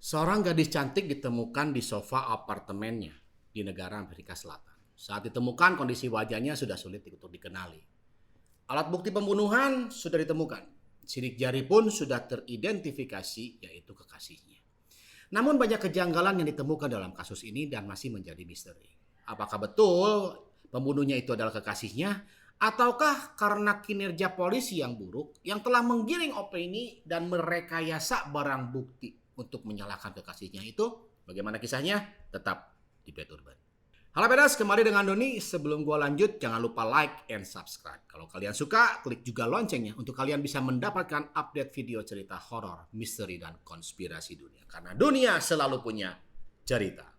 Seorang gadis cantik ditemukan di sofa apartemennya di negara Amerika Selatan. Saat ditemukan, kondisi wajahnya sudah sulit untuk dikenali. Alat bukti pembunuhan sudah ditemukan. Sidik jari pun sudah teridentifikasi, yaitu kekasihnya. Namun banyak kejanggalan yang ditemukan dalam kasus ini dan masih menjadi misteri. Apakah betul pembunuhnya itu adalah kekasihnya? Ataukah karena kinerja polisi yang buruk yang telah menggiring opini dan merekayasa barang bukti untuk menyalahkan kekasihnya itu? Bagaimana kisahnya? Tetap di Bed Urban. Halo Pedas, kembali dengan Doni. Sebelum gua lanjut, jangan lupa like and subscribe. Kalau kalian suka, klik juga loncengnya untuk kalian bisa mendapatkan update video cerita horor, misteri, dan konspirasi dunia. Karena dunia selalu punya cerita.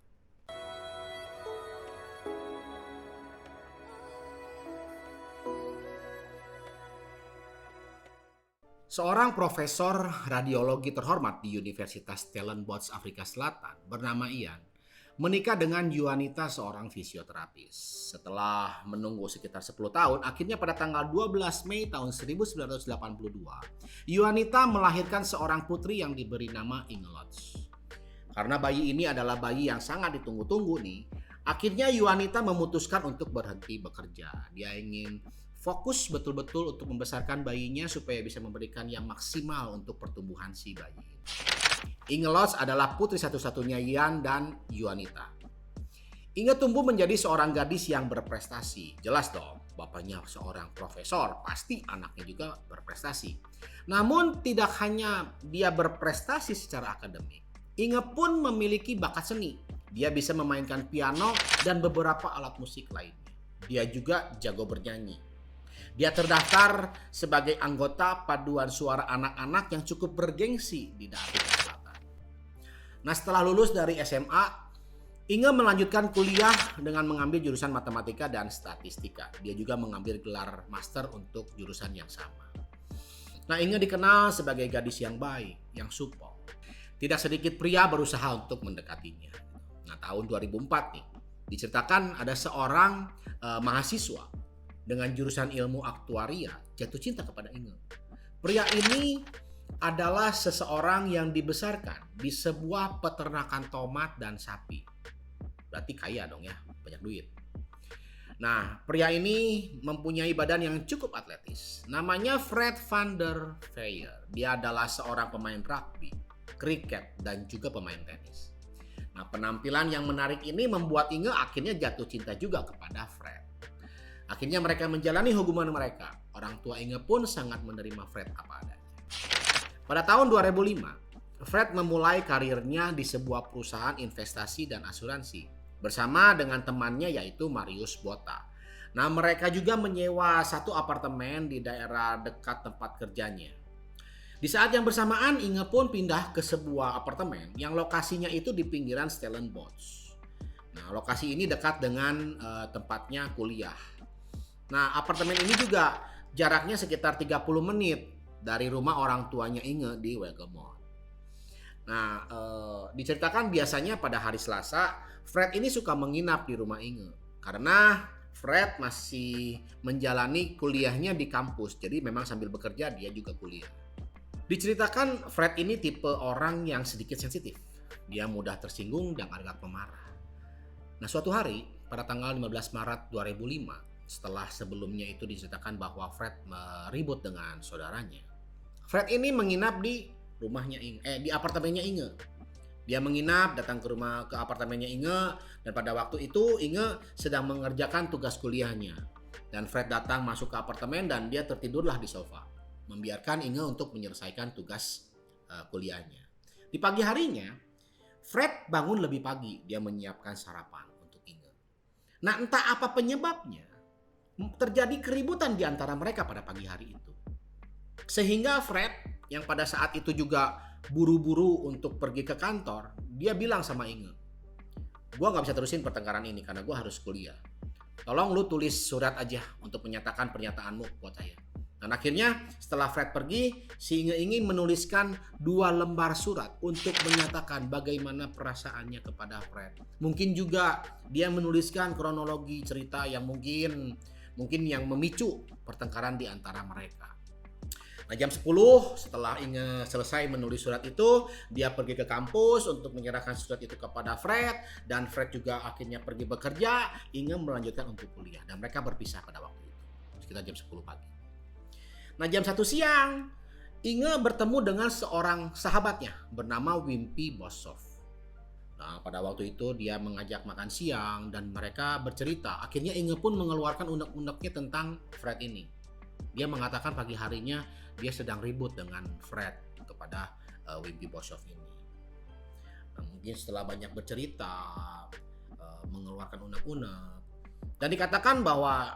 Seorang profesor radiologi terhormat di Universitas Stellenbosch Afrika Selatan bernama Ian menikah dengan Juanita, seorang fisioterapis. Setelah menunggu sekitar 10 tahun, akhirnya pada tanggal 12 Mei tahun 1982, Juanita melahirkan seorang putri yang diberi nama Ingelot. Karena bayi ini adalah bayi yang sangat ditunggu-tunggu nih, akhirnya Juanita memutuskan untuk berhenti bekerja. Dia ingin fokus betul-betul untuk membesarkan bayinya supaya bisa memberikan yang maksimal untuk pertumbuhan si bayi. Ingelot adalah putri satu-satunya Ian dan Juanita. Inge tumbuh menjadi seorang gadis yang berprestasi. Jelas dong, bapaknya seorang profesor, pasti anaknya juga berprestasi. Namun tidak hanya dia berprestasi secara akademik, Inge pun memiliki bakat seni. Dia bisa memainkan piano dan beberapa alat musik lainnya. Dia juga jago bernyanyi. Dia terdaftar sebagai anggota paduan suara anak-anak yang cukup bergengsi di Afrika Selatan. Nah, setelah lulus dari SMA, Inge melanjutkan kuliah dengan mengambil jurusan matematika dan statistika. Dia juga mengambil gelar master untuk jurusan yang sama. Nah, Inge dikenal sebagai gadis yang baik, yang supel. Tidak sedikit pria berusaha untuk mendekatinya. Nah, tahun 2004 nih, diceritakan ada seorang mahasiswa dengan jurusan ilmu aktuaria jatuh cinta kepada Inge. Pria ini adalah seseorang yang dibesarkan di sebuah peternakan tomat dan sapi. Berarti kaya dong ya, banyak duit. Nah, pria ini mempunyai badan yang cukup atletis. Namanya Fred van der Veer. Dia adalah seorang pemain rugby, kriket, dan juga pemain tenis. Nah, penampilan yang menarik ini membuat Inge akhirnya jatuh cinta juga kepada Fred. Akhirnya mereka menjalani hubungan mereka. Orang tua Inge pun sangat menerima Fred apa adanya. Pada tahun 2005, Fred memulai karirnya di sebuah perusahaan investasi dan asuransi bersama dengan temannya yaitu Marius Bota. Nah, mereka juga menyewa satu apartemen di daerah dekat tempat kerjanya. Di saat yang bersamaan, Inge pun pindah ke sebuah apartemen yang lokasinya itu di pinggiran Stellenbosch. Nah, lokasi ini dekat dengan tempatnya kuliah. Nah, apartemen ini juga jaraknya sekitar 30 menit dari rumah orang tuanya Inge di Welgemont. Nah, diceritakan biasanya pada hari Selasa, Fred ini suka menginap di rumah Inge. Karena Fred masih menjalani kuliahnya di kampus, jadi memang sambil bekerja dia juga kuliah. Diceritakan Fred ini tipe orang yang sedikit sensitif. Dia mudah tersinggung dan agak pemarah. Nah, suatu hari pada tanggal 15 Maret 2005, setelah sebelumnya itu diceritakan bahwa Fred meribut dengan saudaranya. Fred ini menginap di rumahnya di apartemennya Inge. Dia menginap, datang ke apartemennya Inge, dan pada waktu itu Inge sedang mengerjakan tugas kuliahnya. Dan Fred datang masuk ke apartemen dan dia tertidurlah di sofa, membiarkan Inge untuk menyelesaikan tugas kuliahnya. Di pagi harinya, Fred bangun lebih pagi. Dia menyiapkan sarapan untuk Inge. Nah, entah apa penyebabnya, terjadi keributan di antara mereka pada pagi hari itu. Sehingga Fred yang pada saat itu juga buru-buru untuk pergi ke kantor, dia bilang sama Inge, "Gua gak bisa terusin pertengkaran ini karena gua harus kuliah. Tolong lu tulis surat aja untuk menyatakan pernyataanmu buat saya." Dan akhirnya setelah Fred pergi, si Inge ingin menuliskan 2 lembar surat untuk menyatakan bagaimana perasaannya kepada Fred. Mungkin juga dia menuliskan kronologi cerita yang mungkin yang memicu pertengkaran di antara mereka. Nah, jam 10 setelah Inge selesai menulis surat itu, dia pergi ke kampus untuk menyerahkan surat itu kepada Fred, dan Fred juga akhirnya pergi bekerja. Inge melanjutkan untuk kuliah dan mereka berpisah pada waktu itu sekitar jam 10 pagi. Nah, jam 1 siang Inge bertemu dengan seorang sahabatnya bernama Wimpy Bossoff. Nah, pada waktu itu dia mengajak makan siang dan mereka bercerita. Akhirnya Inge pun mengeluarkan unek-uneknya tentang Fred ini. Dia mengatakan pagi harinya dia sedang ribut dengan Fred kepada Wimpy Bossoff ini. Nah, mungkin setelah banyak bercerita, mengeluarkan unek-unek, dan dikatakan bahwa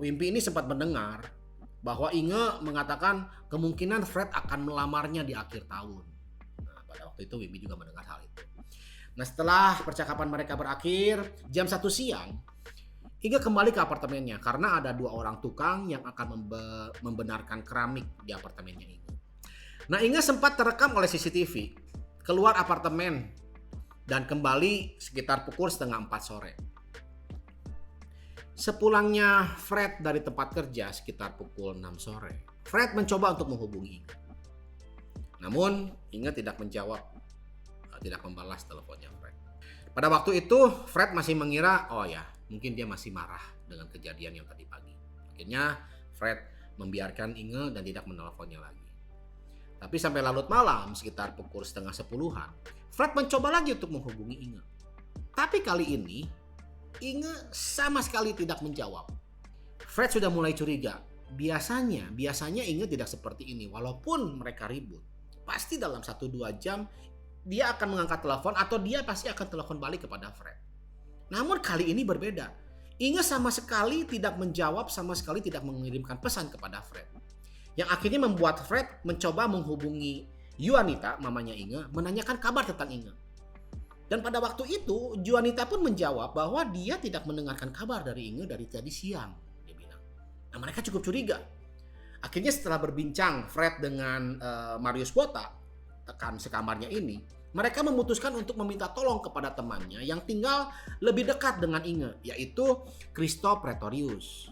Wimpy ini sempat mendengar bahwa Inge mengatakan kemungkinan Fred akan melamarnya di akhir tahun. Nah, pada waktu itu Wimpy juga mendengar hal itu. Nah, setelah percakapan mereka berakhir, jam 1 siang, Inge kembali ke apartemennya karena ada 2 orang tukang yang akan membenarkan keramik di apartemennya Inge. Nah, Inge sempat terekam oleh CCTV keluar apartemen dan kembali sekitar pukul 3:30 sore. Sepulangnya Fred dari tempat kerja sekitar pukul 6 sore, Fred mencoba untuk menghubungi Inge. Namun Inge tidak menjawab, tidak membalas teleponnya Fred. Pada waktu itu Fred masih mengira, oh ya, mungkin dia masih marah dengan kejadian yang tadi pagi. Akhirnya Fred membiarkan Inge dan tidak menelponnya lagi. Tapi sampai larut malam sekitar pukul 9:30-an, Fred mencoba lagi untuk menghubungi Inge. Tapi kali ini Inge sama sekali tidak menjawab. Fred sudah mulai curiga. Biasanya Inge tidak seperti ini. Walaupun mereka ribut, pasti dalam 1-2 jam dia akan mengangkat telepon atau dia pasti akan telepon balik kepada Fred. Namun kali ini berbeda. Inge sama sekali tidak menjawab, sama sekali tidak mengirimkan pesan kepada Fred. Yang akhirnya membuat Fred mencoba menghubungi Juanita, mamanya Inge, menanyakan kabar tentang Inge. Dan pada waktu itu Juanita pun menjawab bahwa dia tidak mendengarkan kabar dari Inge dari tadi siang, dia bilang. Nah, mereka cukup curiga. Akhirnya setelah berbincang Fred dengan Marius Bota, tekan sekamarnya ini, mereka memutuskan untuk meminta tolong kepada temannya yang tinggal lebih dekat dengan Inge, yaitu Christo Pretorius.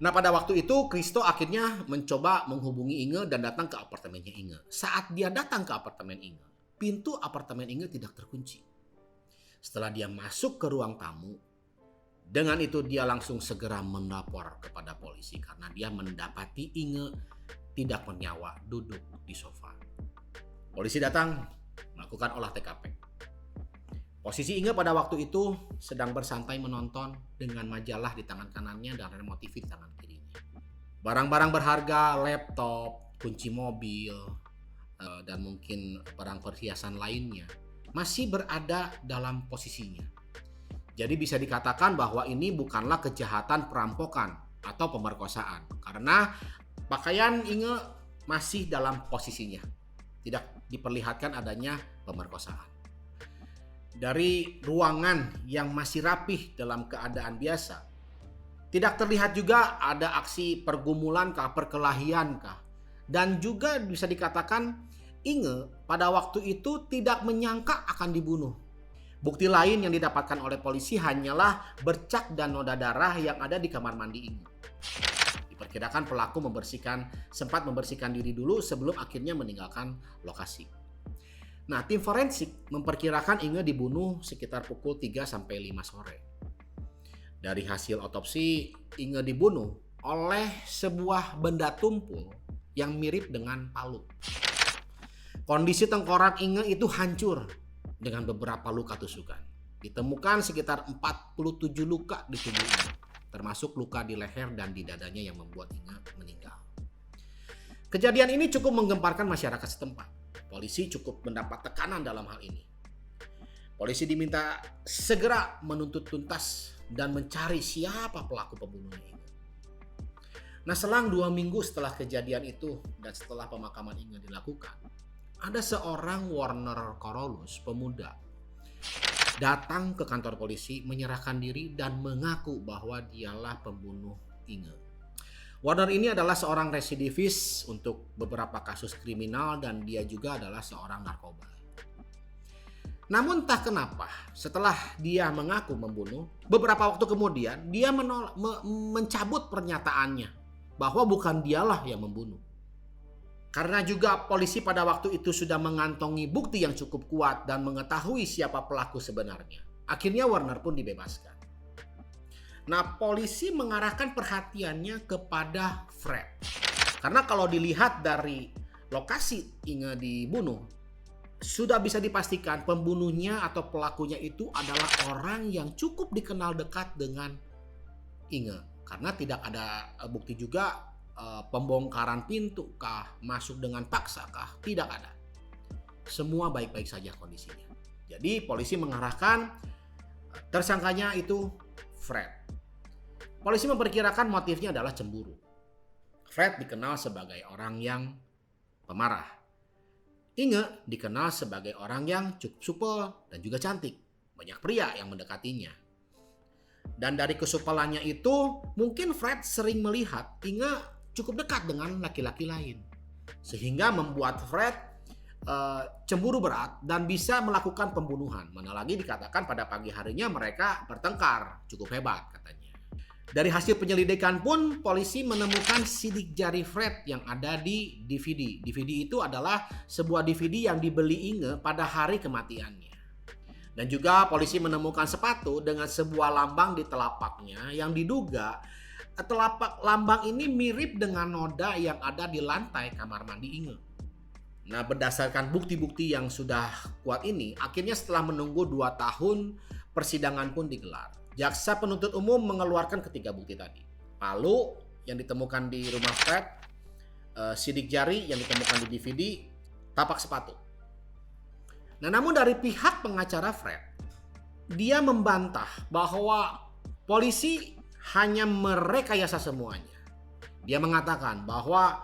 Nah, pada waktu itu Christo akhirnya mencoba menghubungi Inge dan datang ke apartemennya Inge. Saat dia datang ke apartemen Inge, pintu apartemen Inge tidak terkunci. Setelah dia masuk ke ruang tamu, dengan itu dia langsung segera melapor kepada polisi karena dia mendapati Inge tidak bernyawa duduk di sofa. Polisi datang melakukan olah TKP. Posisi Inge pada waktu itu sedang bersantai menonton dengan majalah di tangan kanannya dan remote TV di tangan kirinya. Barang-barang berharga, laptop, kunci mobil, dan mungkin barang perhiasan lainnya masih berada dalam posisinya. Jadi bisa dikatakan bahwa ini bukanlah kejahatan perampokan atau pemerkosaan karena pakaian Inge masih dalam posisinya. Tidak diperlihatkan adanya pemerkosaan. Dari ruangan yang masih rapih dalam keadaan biasa, tidak terlihat juga ada aksi pergumulan kah, perkelahian kah. Dan juga bisa dikatakan Inge pada waktu itu tidak menyangka akan dibunuh. Bukti lain yang didapatkan oleh polisi hanyalah bercak dan noda darah yang ada di kamar mandi Inge. Diperkirakan pelaku sempat membersihkan diri dulu sebelum akhirnya meninggalkan lokasi. Nah, tim forensik memperkirakan Inge dibunuh sekitar pukul 3-5 sore. Dari hasil otopsi, Inge dibunuh oleh sebuah benda tumpul yang mirip dengan palu. Kondisi tengkorak Inge itu hancur dengan beberapa luka tusukan. Ditemukan sekitar 47 luka di tubuh Inge, termasuk luka di leher dan di dadanya yang membuat Inge meninggal. Kejadian ini cukup menggemparkan masyarakat setempat. Polisi cukup mendapat tekanan dalam hal ini. Polisi diminta segera menuntut tuntas dan mencari siapa pelaku pembunuhnya ini. Nah, selang 2 minggu setelah kejadian itu dan setelah pemakaman Inge dilakukan, ada seorang Warner Carolus, pemuda, datang ke kantor polisi, menyerahkan diri dan mengaku bahwa dialah pembunuh Inge. Warner ini adalah seorang residivis untuk beberapa kasus kriminal dan dia juga adalah seorang narkoba. Namun entah kenapa setelah dia mengaku membunuh, beberapa waktu kemudian dia mencabut pernyataannya bahwa bukan dialah yang membunuh. Karena juga polisi pada waktu itu sudah mengantongi bukti yang cukup kuat dan mengetahui siapa pelaku sebenarnya. Akhirnya Warner pun dibebaskan. Nah, polisi mengarahkan perhatiannya kepada Fred. Karena kalau dilihat dari lokasi Inge dibunuh, sudah bisa dipastikan pembunuhnya atau pelakunya itu adalah orang yang cukup dikenal dekat dengan Inge. Karena tidak ada bukti juga pembongkaran pintu kah, masuk dengan paksa kah, tidak ada. Semua baik-baik saja kondisinya. Jadi polisi mengarahkan tersangkanya itu Fred. Polisi memperkirakan motifnya adalah cemburu. Fred dikenal sebagai orang yang pemarah. Inge dikenal sebagai orang yang cukup supel dan juga cantik. Banyak pria yang mendekatinya. Dan dari kesupelannya itu, mungkin Fred sering melihat Inge cukup dekat dengan laki-laki lain. Sehingga membuat Fred cemburu berat dan bisa melakukan pembunuhan. Mana lagi dikatakan pada pagi harinya mereka bertengkar, cukup hebat katanya. Dari hasil penyelidikan pun polisi menemukan sidik jari Fred yang ada di DVD. DVD itu adalah sebuah DVD yang dibeli Inge pada hari kematiannya. Dan juga polisi menemukan sepatu dengan sebuah lambang di telapaknya yang diduga telapak lambang ini mirip dengan noda yang ada di lantai kamar mandi Inge. Nah, berdasarkan bukti-bukti yang sudah kuat ini, akhirnya setelah menunggu 2 tahun, persidangan pun digelar. Jaksa penuntut umum mengeluarkan ketiga bukti tadi. Palu yang ditemukan di rumah Fred, sidik jari yang ditemukan di DVD, tapak sepatu. Nah, namun dari pihak pengacara Fred, dia membantah bahwa polisi hanya merekayasa semuanya. Dia mengatakan bahwa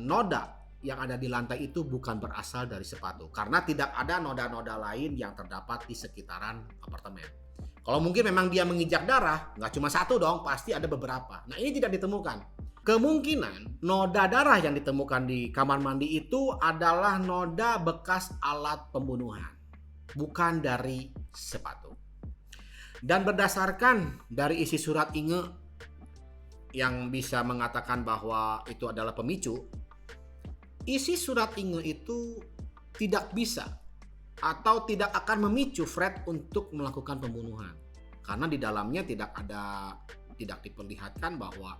noda yang ada di lantai itu bukan berasal dari sepatu. Karena tidak ada noda-noda lain yang terdapat di sekitaran apartemen. Kalau mungkin memang dia menginjak darah, nggak cuma satu dong, pasti ada beberapa. Nah, ini tidak ditemukan. Kemungkinan noda darah yang ditemukan di kamar mandi itu adalah noda bekas alat pembunuhan, bukan dari sepatu. Dan berdasarkan dari isi surat Inge yang bisa mengatakan bahwa itu adalah pemicu, isi surat Inge itu tidak bisa atau tidak akan memicu Fred untuk melakukan pembunuhan. Karena di dalamnya tidak diperlihatkan bahwa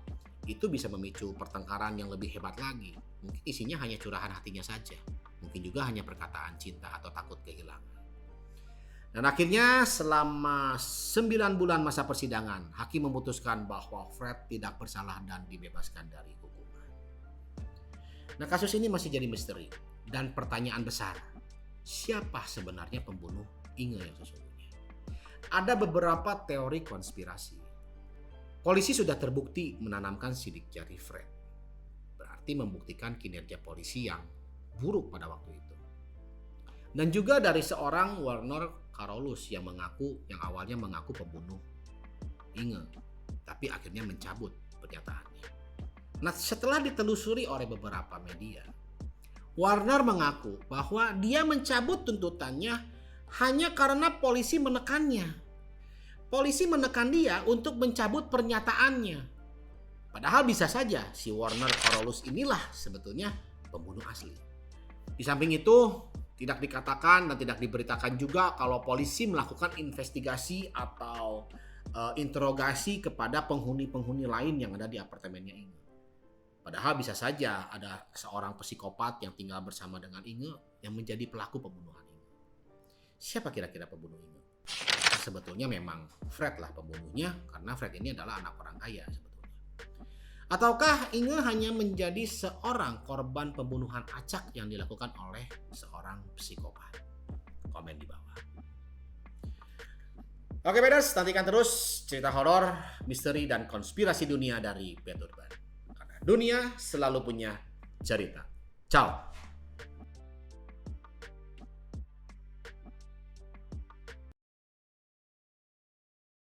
itu bisa memicu pertengkaran yang lebih hebat lagi. Mungkin isinya hanya curahan hatinya saja. Mungkin juga hanya perkataan cinta atau takut kehilangan. Dan akhirnya selama 9 bulan masa persidangan, hakim memutuskan bahwa Fred tidak bersalah dan dibebaskan dari hukuman. Nah, kasus ini masih jadi misteri dan pertanyaan besar. Siapa sebenarnya pembunuh Inge yang sesungguhnya? Ada beberapa teori konspirasi. Polisi sudah terbukti menanamkan sidik jari Fred. Berarti membuktikan kinerja polisi yang buruk pada waktu itu. Dan juga dari seorang Warner Carolus yang awalnya mengaku pembunuh Inge, tapi akhirnya mencabut pernyataannya. Nah, setelah ditelusuri oleh beberapa media, Warner mengaku bahwa dia mencabut tuntutannya hanya karena polisi menekannya. Polisi menekan dia untuk mencabut pernyataannya. Padahal bisa saja si Warner Carolus inilah sebetulnya pembunuh asli. Di samping itu, tidak dikatakan dan tidak diberitakan juga kalau polisi melakukan investigasi atau interogasi kepada penghuni-penghuni lain yang ada di apartemennya Inge. Padahal bisa saja ada seorang psikopat yang tinggal bersama dengan Inge yang menjadi pelaku pembunuhan Inge. Siapa kira-kira pembunuh Inge? Nah, sebetulnya memang Fred lah pembunuhnya, karena Fred ini adalah anak orang kaya sebetulnya. Ataukah Inge hanya menjadi seorang korban pembunuhan acak yang dilakukan oleh seorang psikopat? Komen di bawah. Oke Beders, nantikan terus cerita horor, misteri, dan konspirasi dunia dari Bed Urban. Karena dunia selalu punya cerita. Ciao.